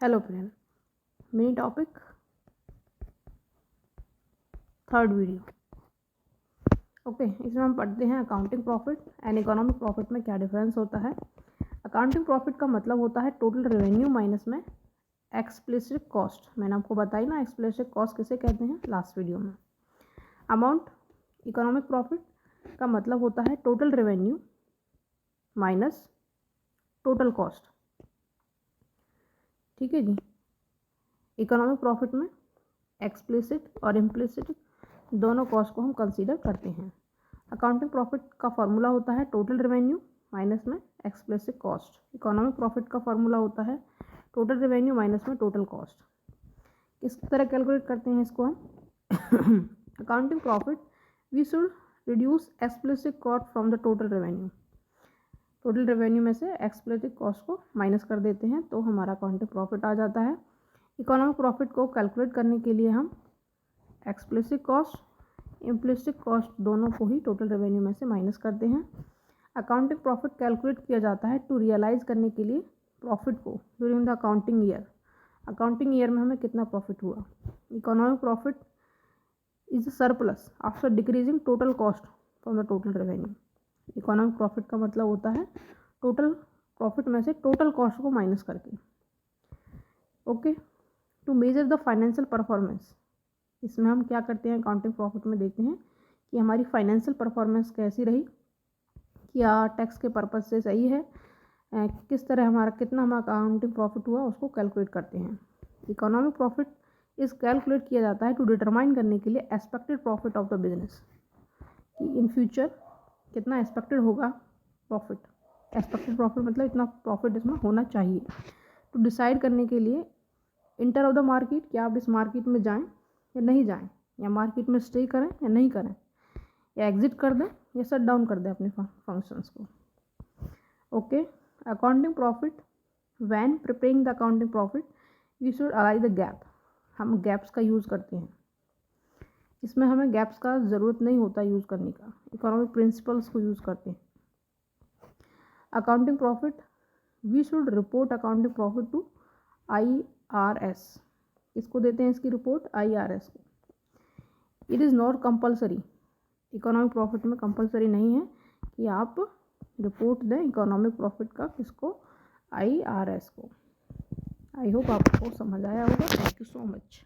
Hello friend, mini topic third video. Okay, इसमें हम पढ़ते हैं accounting profit and economic profit में क्या डिफरेंस होता है। अकाउंटिंग प्रॉफिट का मतलब होता है टोटल रेवेन्यू माइनस में एक्सप्लिसिट कॉस्ट। मैंने आपको बताई ना एक्सप्लिसिट कॉस्ट किसे कहते हैं लास्ट वीडियो में। अमाउंट इकोनॉमिक प्रॉफिट का मतलब होता है total revenue minus total cost. ठीक है जी। इकोनॉमिक प्रॉफिट में एक्सप्लिसिट और इम्प्लिसिट दोनों कॉस्ट को हम कंसीडर करते हैं। अकाउंटिंग प्रॉफिट का फॉर्मूला होता है टोटल रेवेन्यू माइनस में एक्सप्लिसिट कॉस्ट। इकोनॉमिक प्रॉफिट का फॉर्मूला होता है टोटल रेवेन्यू माइनस में टोटल कॉस्ट। किस तरह कैलकुलेट करते हैं इसको हम? Accounting profit we should reduce explicit cost from the total revenue. Total revenue में से एक्सप्लिसिट कॉस्ट को माइनस कर देते हैं तो हमारा अकाउंटिंग प्रॉफिट आ जाता है। इकोनॉमिक प्रॉफिट को कैलकुलेट करने के लिए हम एक्सप्लिसिट कॉस्ट इम्प्लिसिट कॉस्ट दोनों को ही टोटल रेवेन्यू में से माइनस करते हैं। अकाउंटिंग प्रॉफिट कैलकुलेट किया जाता है टू रियलाइज करने के लिए प्रॉफिट को during the accounting year. Accounting year में हमें कितना प्रॉफिट हुआ। Economic profit is surplus after decreasing total cost from the total revenue. Economic profit का मतलब होता है टोटल प्रॉफिट में से टोटल कॉस्ट को माइनस करके। Okay, to measure the financial performance, इसमें हम क्या करते हैं अकाउंटिंग प्रॉफिट में देखते हैं कि हमारी फाइनेंशियल परफॉर्मेंस कैसी रही, क्या टैक्स के पर्पज से सही है, किस तरह हमारा कितना हमारा अकाउंटिंग प्रॉफिट हुआ उसको कैलकुलेट करते हैं। इकोनॉमिक प्रॉफिट इस कैलकुलेट किया जाता है टू डिटरमाइन करने के लिए expected profit of the business, कि इन फ्यूचर कितना एक्सपेक्टेड होगा प्रॉफिट। एक्सपेक्टेड प्रॉफिट मतलब इतना प्रॉफिट इसमें होना चाहिए। टू डिसाइड करने के लिए इंटर ऑफ द मार्केट, क्या आप इस मार्केट में जाएं या नहीं जाएं, या मार्केट में स्टे करें या नहीं करें, या एग्जिट कर दें या शट डाउन कर दें अपने फंक्शंस को। Okay, accounting profit when preparing the accounting profit we should apply the GAAP. हम गैप्स का यूज़ करते हैं, इसमें हमें गैप्स का ज़रूरत नहीं होता यूज़ करने का, इकोनॉमिक प्रिंसिपल्स को यूज़ करते हैं। Accounting profit we should report accounting profit to IRS। इसको देते हैं इसकी रिपोर्ट IRS को। It is not compulsory, economic profit में कंपलसरी नहीं है कि आप रिपोर्ट दें इकोनॉमिक प्रॉफिट का किसको, IRS को। आई होप आपको समझ आया होगा। Thank you so much.